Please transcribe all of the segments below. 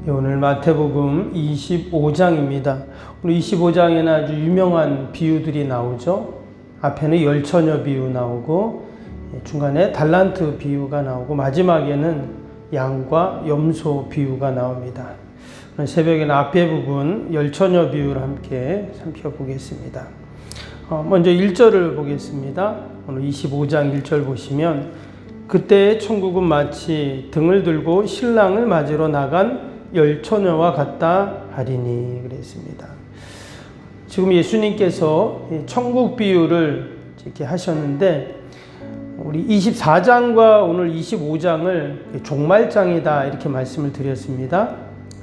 오늘 마태복음 25장입니다. 오늘 25장에는 아주 유명한 비유들이 나오죠. 앞에는 열처녀 비유 나오고 중간에 달란트 비유가 나오고 마지막에는 양과 염소 비유가 나옵니다. 오늘 새벽에는 앞에 부분 열처녀 비유를 함께 살펴보겠습니다. 먼저 1절을 보겠습니다. 오늘 25장 1절 보시면 그때 천국은 마치 등을 들고 신랑을 맞으러 나간 열처녀와 같다 하리니 그랬습니다. 지금 예수님께서 천국 비유를 이렇게 하셨는데 우리 24장과 오늘 25장을 종말장이다 이렇게 말씀을 드렸습니다.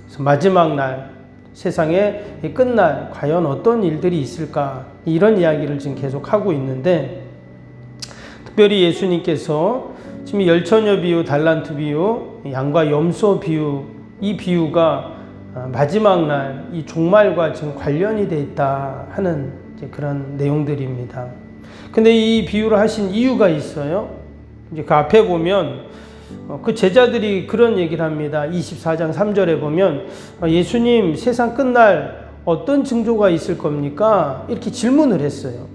그래서 마지막 날 세상의 끝날 과연 어떤 일들이 있을까 이런 이야기를 지금 계속 하고 있는데 특별히 예수님께서 지금 열처녀 비유, 달란트 비유, 양과 염소 비유 이 비유가 마지막 날 이 종말과 지금 관련이 돼 있다 하는 그런 내용들입니다. 근데 이 비유를 하신 이유가 있어요. 이제 그 앞에 보면 그 제자들이 그런 얘기를 합니다. 24장 3절에 보면 예수님 세상 끝날 어떤 징조가 있을 겁니까? 이렇게 질문을 했어요.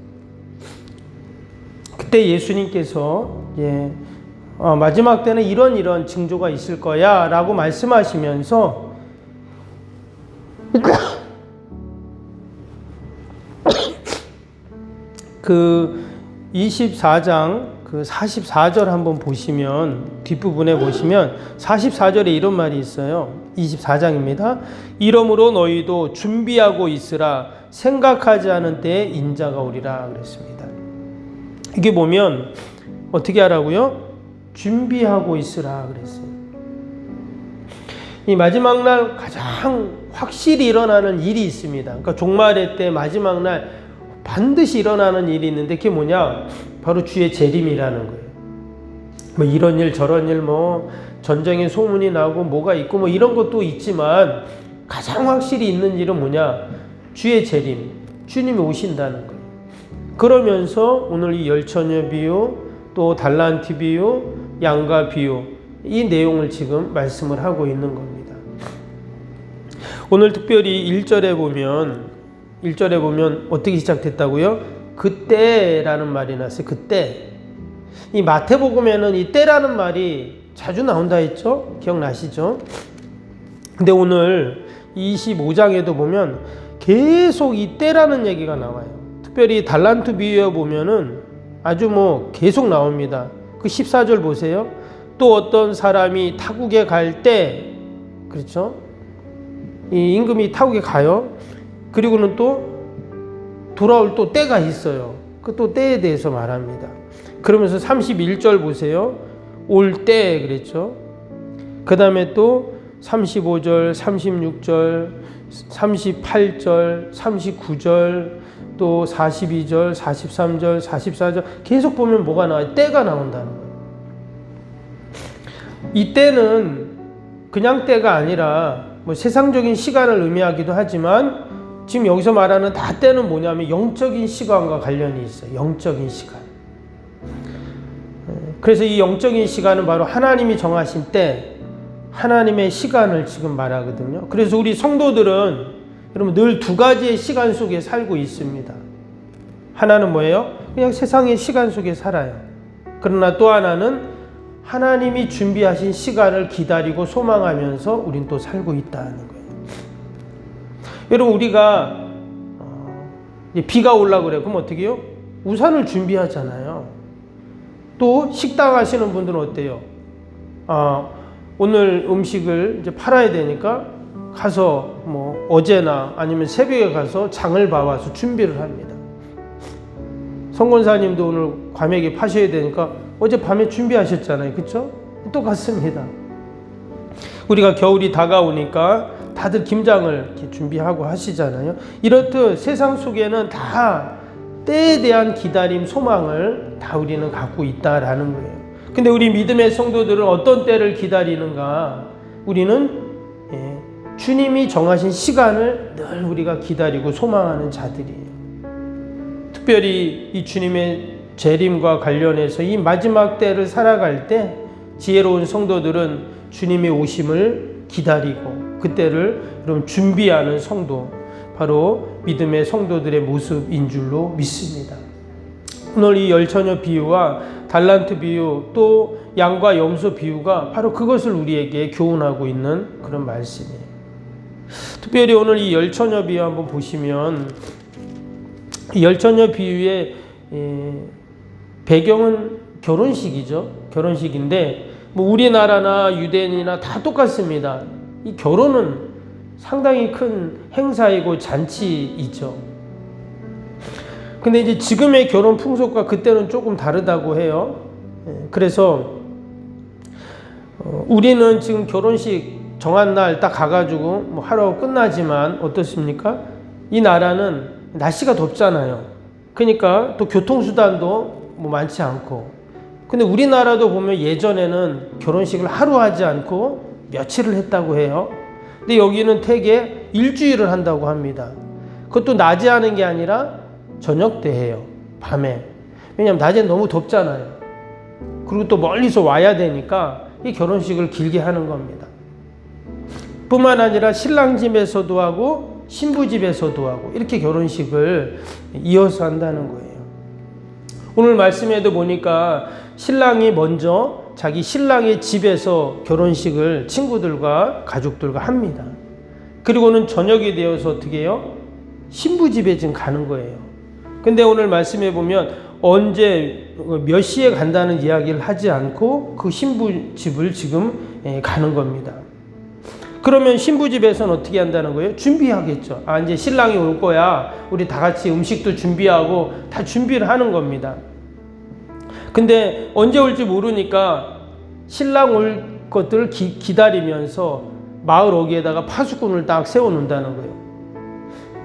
그때 예수님께서 마지막 때는 이런 징조가 있을 거야 라고 말씀하시면서 그 24장 그 44절 한번 보시면 뒷부분에 보시면 44절에 이런 말이 있어요. 24장입니다. 이러므로 너희도 준비하고 있으라 생각하지 않은 때에 인자가 오리라 그랬습니다. 이게 보면 어떻게 하라고요? 준비하고 있으라 그랬어요. 이 마지막 날 가장 확실히 일어나는 일이 있습니다. 그러니까 종말의 때 마지막 날 반드시 일어나는 일이 있는데 그게 뭐냐? 바로 주의 재림이라는 거예요. 뭐 이런 일 저런 일 뭐 전쟁의 소문이 나고 뭐가 있고 뭐 이런 것도 있지만 가장 확실히 있는 일은 뭐냐? 주의 재림. 주님이 오신다는 거예요. 그러면서 오늘 이 열처녀 비유 또 달란트 비유, 양가 비유 이 내용을 지금 말씀을 하고 있는 겁니다. 오늘 특별히 1절에 보면 어떻게 시작됐다고요? 그때라는 말이 나왔어요. 그때. 이 마태복음에는 이 때라는 말이 자주 나온다 했죠? 기억나시죠? 근데 오늘 25장에도 보면 계속 이 때라는 얘기가 나와요. 특별히 달란트 비유에 보면은 아주 계속 나옵니다. 그 14절 보세요. 또 어떤 사람이 타국에 갈 때, 그렇죠? 이 임금이 타국에 가요. 그리고는 또 돌아올 또 때가 있어요. 그 또 때에 대해서 말합니다. 그러면서 31절 보세요. 올 때 그랬죠. 그 다음에 또 35절, 36절, 38절, 39절, 또 42절, 43절, 44절 계속 보면 뭐가 나와요? 때가 나온다는 거예요. 이 때는 그냥 때가 아니라 세상적인 시간을 의미하기도 하지만 지금 여기서 말하는 다 때는 뭐냐면 영적인 시간과 관련이 있어요. 영적인 시간. 그래서 이 영적인 시간은 바로 하나님이 정하신 때 하나님의 시간을 지금 말하거든요. 그래서 우리 성도들은 여러분 늘 두 가지의 시간 속에 살고 있습니다. 하나는 뭐예요? 그냥 세상의 시간 속에 살아요. 그러나 또 하나는 하나님이 준비하신 시간을 기다리고 소망하면서 우린 또 살고 있다는 거예요. 여러분 우리가 비가 오려고 그래요. 그럼 어떻게 해요? 우산을 준비하잖아요. 또 식당 하시는 분들은 어때요? 오늘 음식을 이제 팔아야 되니까 가서 어제나 아니면 새벽에 가서 장을 봐와서 준비를 합니다. 성권사님도 오늘 과메기 파셔야 되니까 어젯밤에 준비하셨잖아요. 그렇죠? 똑같습니다. 우리가 겨울이 다가오니까 다들 김장을 이렇게 준비하고 하시잖아요. 이렇듯 세상 속에는 다 때에 대한 기다림, 소망을 다 우리는 갖고 있다라는 거예요. 근데 우리 믿음의 성도들은 어떤 때를 기다리는가? 우리는 주님이 정하신 시간을 늘 우리가 기다리고 소망하는 자들이에요. 특별히 이 주님의 재림과 관련해서 이 마지막 때를 살아갈 때 지혜로운 성도들은 주님의 오심을 기다리고 그때를 여러분 준비하는 성도, 바로 믿음의 성도들의 모습인 줄로 믿습니다. 오늘 이 열처녀 비유와 달란트 비유, 또 양과 염소 비유가 바로 그것을 우리에게 교훈하고 있는 그런 말씀이에요. 특별히 오늘 이 열처녀 비유 한번 보시면, 이 열처녀 비유의 배경은 결혼식이죠. 결혼식인데 뭐 우리나라나 유대인이나 다 똑같습니다. 이 결혼은 상당히 큰 행사이고 잔치이죠. 근데 이제 지금의 결혼 풍속과 그때는 조금 다르다고 해요. 그래서 우리는 지금 결혼식 정한 날 딱 가가지고 뭐 하러 끝나지만 어떻습니까? 이 나라는 날씨가 덥잖아요. 그러니까 또 교통수단도 뭐 많지 않고. 근데 우리나라도 보면 예전에는 결혼식을 하루 하지 않고 며칠을 했다고 해요. 근데 여기는 되게 일주일을 한다고 합니다. 그것도 낮에 하는 게 아니라 저녁 때 해요. 밤에. 왜냐하면 낮엔 너무 덥잖아요. 그리고 또 멀리서 와야 되니까 이 결혼식을 길게 하는 겁니다. 뿐만 아니라 신랑 집에서도 하고 신부 집에서도 하고 이렇게 결혼식을 이어서 한다는 거예요. 오늘 말씀에도 보니까 신랑이 먼저 자기 신랑의 집에서 결혼식을 친구들과 가족들과 합니다. 그리고는 저녁이 되어서 어떻게 해요? 신부 집에 지금 가는 거예요. 근데 오늘 말씀해 보면 언제 몇 시에 간다는 이야기를 하지 않고 그 신부 집을 지금 가는 겁니다. 그러면 신부 집에서는 어떻게 한다는 거예요? 준비하겠죠. 아, 이제 신랑이 올 거야. 우리 다 같이 음식도 준비하고 다 준비를 하는 겁니다. 근데 언제 올지 모르니까 신랑 올 것들을 기다리면서 마을 어귀에다가 파수꾼을 딱 세워놓는다는 거예요.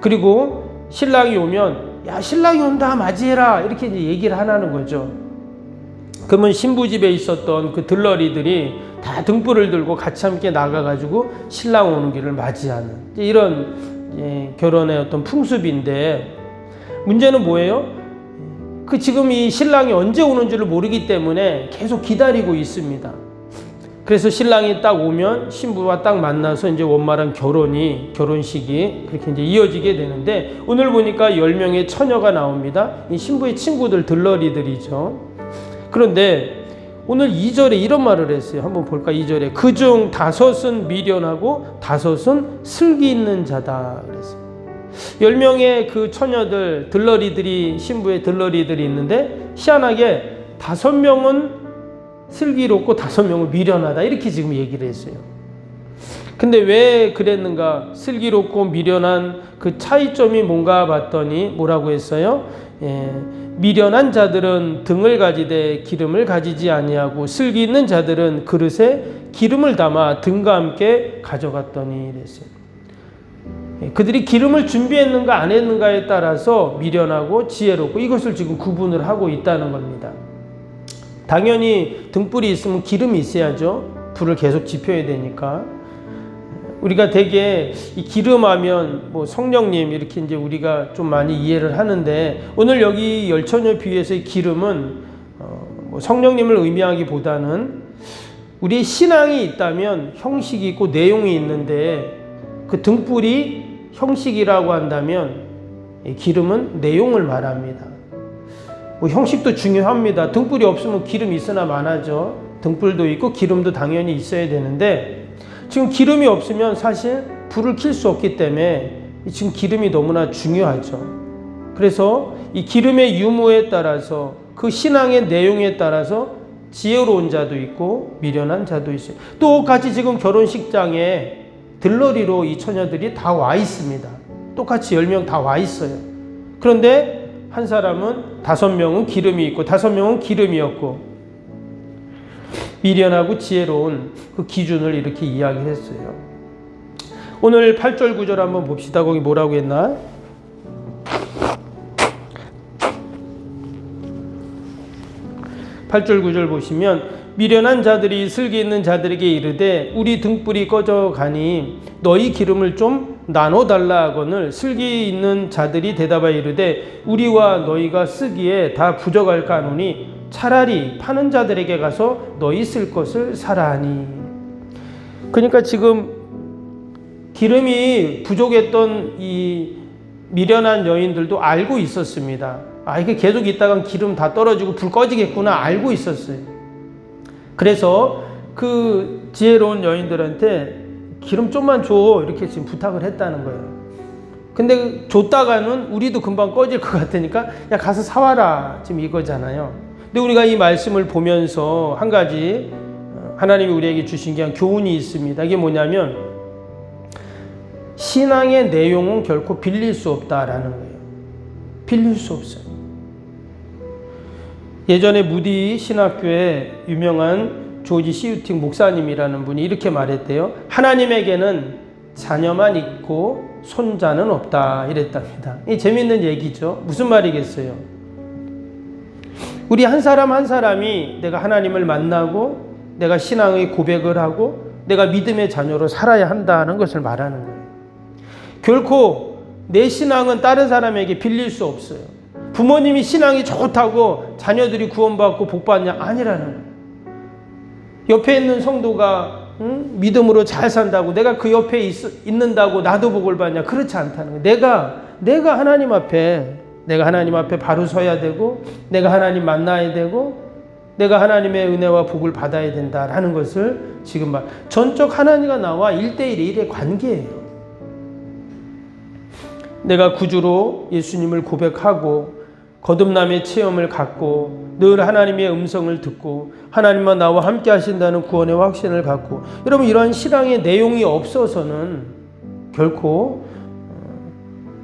그리고 신랑이 오면 야, 신랑이 온다, 맞이해라, 이렇게 이제 얘기를 하라는 거죠. 그러면 신부 집에 있었던 그 들러리들이 다 등불을 들고 같이 함께 나가가지고 신랑 오는 길을 맞이하는 이런 결혼의 어떤 풍습인데, 문제는 뭐예요? 그 지금 이 신랑이 언제 오는지를 모르기 때문에 계속 기다리고 있습니다. 그래서 신랑이 딱 오면 신부와 딱 만나서 이제 원만한 결혼식이 그렇게 이제 이어지게 되는데, 오늘 보니까 10명의 처녀가 나옵니다. 이 신부의 친구들, 들러리들이죠. 그런데 오늘 2절에 이런 말을 했어요. 한번 볼까? 2절에 그중 5은 미련하고 5은 슬기 있는 자다 그랬어요. 10명의 그 처녀들, 들러리들이, 신부의 들러리들이 있는데 희한하게 5명은 슬기롭고 5명은 미련하다, 이렇게 지금 얘기를 했어요. 근데 왜 그랬는가? 슬기롭고 미련한 그 차이점이 뭔가 봤더니 뭐라고 했어요? 미련한 자들은 등을 가지되 기름을 가지지 아니하고 슬기 있는 자들은 그릇에 기름을 담아 등과 함께 가져갔더니 이랬어요. 그들이 기름을 준비했는가 안 했는가에 따라서 미련하고 지혜롭고 이것을 지금 구분을 하고 있다는 겁니다. 당연히 등불이 있으면 기름이 있어야죠. 불을 계속 지펴야 되니까. 우리가 되게 이 기름하면 뭐 성령님 이렇게 이제 우리가 좀 많이 이해를 하는데, 오늘 여기 열처녀 비유에서의 기름은 뭐 성령님을 의미하기보다는 우리의 신앙이 있다면 형식이 있고 내용이 있는데, 그 등불이 형식이라고 한다면 기름은 내용을 말합니다. 뭐 형식도 중요합니다. 등불이 없으면 기름이 있으나 마나죠. 등불도 있고 기름도 당연히 있어야 되는데, 지금 기름이 없으면 사실 불을 켤 수 없기 때문에 지금 기름이 너무나 중요하죠. 그래서 이 기름의 유무에 따라서, 그 신앙의 내용에 따라서 지혜로운 자도 있고 미련한 자도 있어요. 똑같이 지금 결혼식장에 들러리로 이 처녀들이 다 와 있습니다. 똑같이 10명 다 와 있어요. 그런데 한 사람은 5명은 기름이 있고 5명은 기름이 없고, 미련하고 지혜로운 그 기준을 이렇게 이야기했어요. 오늘 8절 9절 한번 봅시다. 거기 뭐라고 했나? 8절 9절 보시면 미련한 자들이 슬기 있는 자들에게 이르되 우리 등불이 꺼져가니 너희 기름을 좀 나눠달라 하거늘 슬기 있는 자들이 대답하여 이르되 우리와 너희가 쓰기에 다 부족할까 하노니 차라리 파는 자들에게 가서 너희 쓸 것을 사라 하니. 그러니까 지금 기름이 부족했던 이 미련한 여인들도 알고 있었습니다. 이게 계속 있다간 기름 다 떨어지고 불 꺼지겠구나 알고 있었어요. 그래서 그 지혜로운 여인들한테 기름 좀만 줘 이렇게 지금 부탁을 했다는 거예요. 근데 줬다가는 우리도 금방 꺼질 것 같으니까 야 가서 사와라 지금 이거잖아요. 근데 우리가 이 말씀을 보면서 한 가지 하나님이 우리에게 주신 게 교훈이 있습니다. 이게 뭐냐면 신앙의 내용은 결코 빌릴 수 없다라는 거예요. 빌릴 수 없어요. 예전에 무디 신학교에 유명한 조지 시우팅 목사님이라는 분이 이렇게 말했대요. 하나님에게는 자녀만 있고 손자는 없다 이랬답니다. 이 재밌는 얘기죠. 무슨 말이겠어요? 우리 한 사람 한 사람이 내가 하나님을 만나고 내가 신앙의 고백을 하고 내가 믿음의 자녀로 살아야 한다는 것을 말하는 거예요. 결코 내 신앙은 다른 사람에게 빌릴 수 없어요. 부모님이 신앙이 좋다고 자녀들이 구원받고 복받냐? 아니라는 거예요. 옆에 있는 성도가 믿음으로 잘 산다고 내가 그 옆에 있는다고 나도 복을 받냐? 그렇지 않다는 거예요. 내가 하나님 앞에 바로 서야 되고 내가 하나님 만나야 되고 내가 하나님의 은혜와 복을 받아야 된다라는 것을 지금 전적 하나님과 나와 1대1의 관계예요. 내가 구주로 예수님을 고백하고 거듭남의 체험을 갖고 늘 하나님의 음성을 듣고 하나님과 나와 함께 하신다는 구원의 확신을 갖고 여러분 이러한 신앙의 내용이 없어서는 결코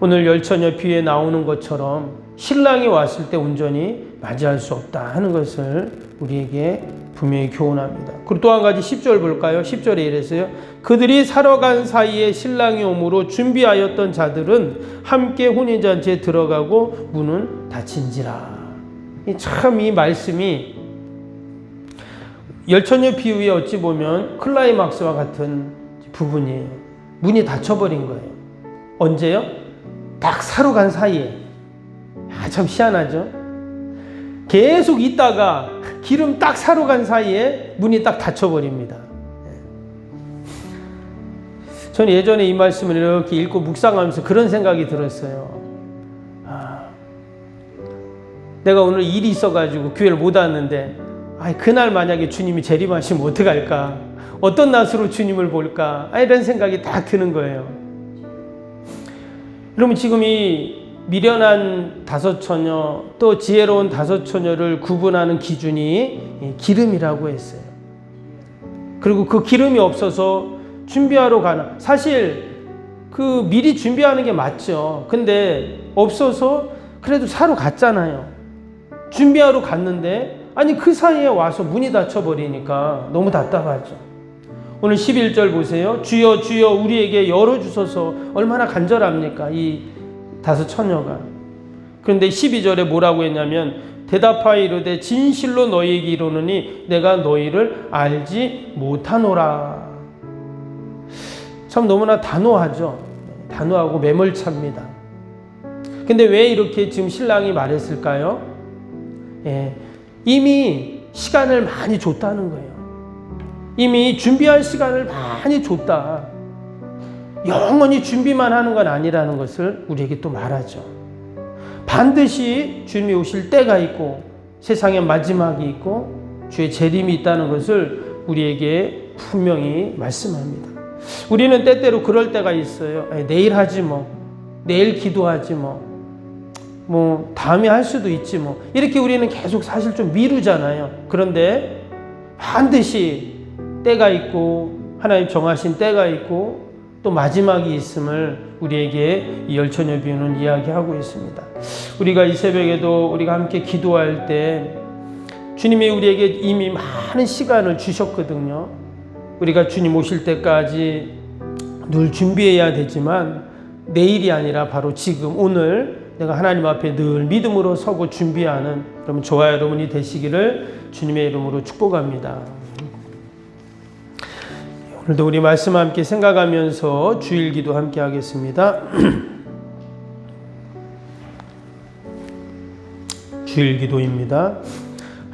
오늘 열처녀 비유에 나오는 것처럼 신랑이 왔을 때 온전히 맞이할 수 없다 하는 것을 우리에게 분명히 교훈합니다. 그리고 또 한 가지 10절 볼까요? 10절에 이랬어요. 그들이 사러 간 사이에 신랑이 오므로 준비하였던 자들은 함께 혼인잔치에 들어가고 문은 닫힌지라. 참 이 말씀이 열처녀 비유에 어찌 보면 클라이막스와 같은 부분이에요. 문이 닫혀버린 거예요. 언제요? 딱 사러 간 사이에. 참 희한하죠? 계속 있다가 기름 딱 사러 간 사이에 문이 딱 닫혀버립니다. 저는 예전에 이 말씀을 이렇게 읽고 묵상하면서 그런 생각이 들었어요. 내가 오늘 일이 있어가지고 교회를 못 왔는데 그날 만약에 주님이 재림하시면 어떡할까? 어떤 낯으로 주님을 볼까? 이런 생각이 딱 드는 거예요. 그러면 지금 이 미련한 다섯 처녀 또 지혜로운 다섯 처녀를 구분하는 기준이 기름이라고 했어요. 그리고 그 기름이 없어서 준비하러 가나 사실 그 미리 준비하는 게 맞죠. 근데 없어서 그래도 사러 갔잖아요. 준비하러 갔는데 그 사이에 와서 문이 닫혀버리니까 너무 답답하죠. 오늘 11절 보세요. 주여 주여 우리에게 열어주소서. 얼마나 간절합니까 이 다섯 처녀가. 그런데 12절에 뭐라고 했냐면 대답하여 이르되 진실로 너희에게 이르노니 내가 너희를 알지 못하노라. 참 너무나 단호하죠. 단호하고 매몰차입니다. 근데 왜 이렇게 지금 신랑이 말했을까요? 이미 시간을 많이 줬다는 거예요. 이미 준비할 시간을 많이 줬다. 영원히 준비만 하는 건 아니라는 것을 우리에게 또 말하죠. 반드시 주님이 오실 때가 있고 세상의 마지막이 있고 주의 재림이 있다는 것을 우리에게 분명히 말씀합니다. 우리는 때때로 그럴 때가 있어요. 내일 하지 내일 기도하지 다음에 할 수도 있지 이렇게 우리는 계속 사실 좀 미루잖아요. 그런데 반드시 때가 있고 하나님 정하신 때가 있고 또 마지막이 있음을 우리에게 이 열처녀 비유는 이야기하고 있습니다. 우리가 이 새벽에도 우리가 함께 기도할 때 주님이 우리에게 이미 많은 시간을 주셨거든요. 우리가 주님 오실 때까지 늘 준비해야 되지만 내일이 아니라 바로 지금 오늘 내가 하나님 앞에 늘 믿음으로 서고 준비하는 여러분 저와 여러분이 되시기를 주님의 이름으로 축복합니다. 오늘도 우리 말씀 함께 생각하면서 주일 기도 함께 하겠습니다. 주일 기도입니다.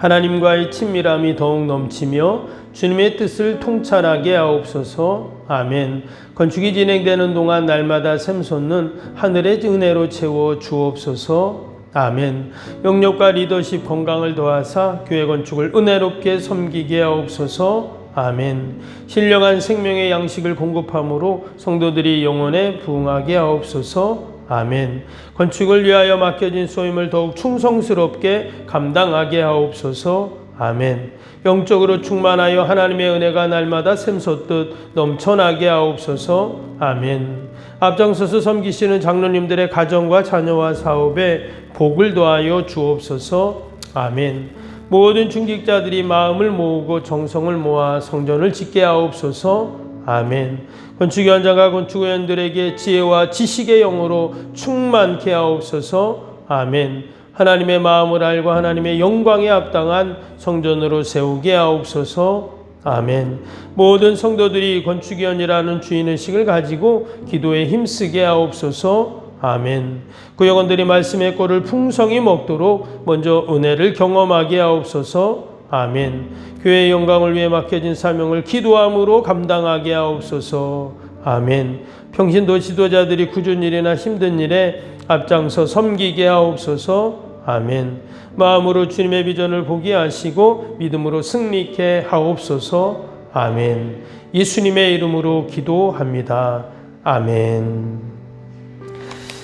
하나님과의 친밀함이 더욱 넘치며 주님의 뜻을 통찰하게 하옵소서. 아멘. 건축이 진행되는 동안 날마다 샘솟는 하늘의 은혜로 채워 주옵소서. 아멘. 영역과 리더십 건강을 더하사 교회 건축을 은혜롭게 섬기게 하옵소서. 아멘. 신령한 생명의 양식을 공급함으로 성도들이 영혼에 부응하게 하옵소서. 아멘. 건축을 위하여 맡겨진 소임을 더욱 충성스럽게 감당하게 하옵소서. 아멘. 영적으로 충만하여 하나님의 은혜가 날마다 샘솟듯 넘쳐나게 하옵소서. 아멘. 앞장서서 섬기시는 장로님들의 가정과 자녀와 사업에 복을 더하여 주옵소서. 아멘. 모든 중직자들이 마음을 모으고 정성을 모아 성전을 짓게 하옵소서. 아멘. 건축위원장과 건축위원들에게 지혜와 지식의 영으로 충만케 하옵소서. 아멘. 하나님의 마음을 알고 하나님의 영광에 합당한 성전으로 세우게 하옵소서. 아멘. 모든 성도들이 건축위원이라는 주인의식을 가지고 기도에 힘쓰게 하옵소서. 아멘. 구역원들이 말씀의 꼴을 풍성히 먹도록 먼저 은혜를 경험하게 하옵소서. 아멘. 교회의 영광을 위해 맡겨진 사명을 기도함으로 감당하게 하옵소서. 아멘. 평신도 지도자들이 굳은 일이나 힘든 일에 앞장서 섬기게 하옵소서. 아멘. 마음으로 주님의 비전을 보게 하시고 믿음으로 승리케 하옵소서. 아멘. 예수님의 이름으로 기도합니다. 아멘.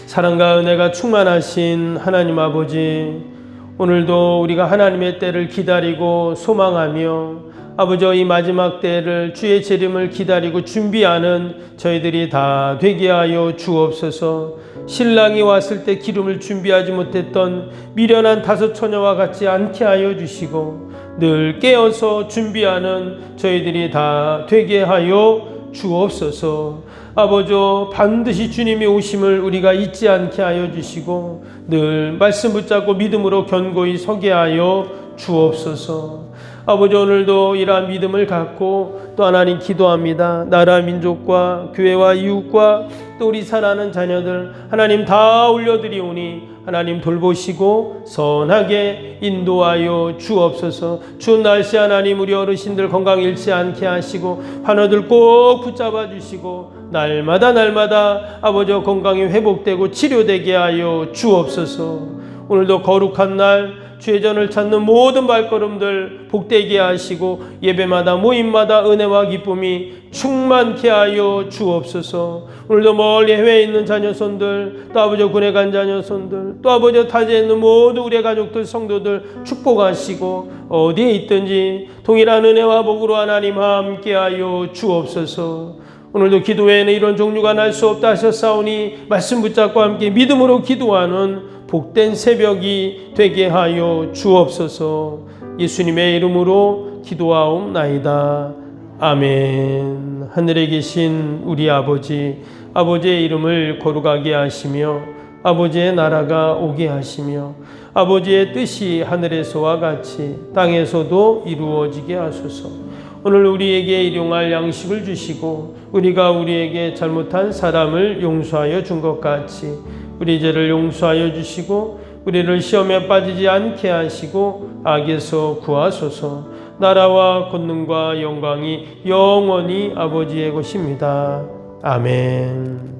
사랑과 은혜가 충만하신 하나님 아버지, 오늘도 우리가 하나님의 때를 기다리고 소망하며 아버지 이 마지막 때를 주의 재림을 기다리고 준비하는 저희들이 다 되게 하여 주옵소서. 신랑이 왔을 때 기름을 준비하지 못했던 미련한 다섯 처녀와 같지 않게 하여 주시고 늘 깨어서 준비하는 저희들이 다 되게 하여 주옵소서. 아버지 반드시 주님의 오심을 우리가 잊지 않게 하여 주시고 늘 말씀 붙잡고 믿음으로 견고히 서게 하여 주옵소서. 아버지 오늘도 이러한 믿음을 갖고 또 하나님 기도합니다. 나라 민족과 교회와 이웃과 또 우리 사랑하는 자녀들 하나님 다 올려드리오니 하나님 돌보시고 선하게 인도하여 주옵소서. 추운 날씨 하나님 우리 어르신들 건강 잃지 않게 하시고 환우들 꼭 붙잡아 주시고 날마다 아버지 건강이 회복되고 치료되게 하여 주옵소서. 오늘도 거룩한 날 주의 전을 찾는 모든 발걸음들 복되게 하시고 예배마다 모임마다 은혜와 기쁨이 충만케 하여 주옵소서. 오늘도 멀리 해외에 있는 자녀손들 또 아버지 군에 간 자녀손들 또 아버지 타지에 있는 모든 우리의 가족들 성도들 축복하시고 어디에 있든지 동일한 은혜와 복으로 하나님 함께 하여 주옵소서. 오늘도 기도 외에는 이런 종류가 날 수 없다 하셨사오니 말씀 붙잡고 함께 믿음으로 기도하는 복된 새벽이 되게 하여 주옵소서. 예수님의 이름으로 기도하옵나이다. 아멘. 하늘에 계신 우리 아버지, 아버지의 이름을 거룩하게 하시며 아버지의 나라가 오게 하시며 아버지의 뜻이 하늘에서와 같이 땅에서도 이루어지게 하소서. 오늘 우리에게 일용할 양식을 주시고 우리가 우리에게 잘못한 사람을 용서하여 준 것 같이 우리 죄를 용서하여 주시고 우리를 시험에 빠지지 않게 하시고 악에서 구하소서. 나라와 권능과 영광이 영원히 아버지의 것입니다. 아멘.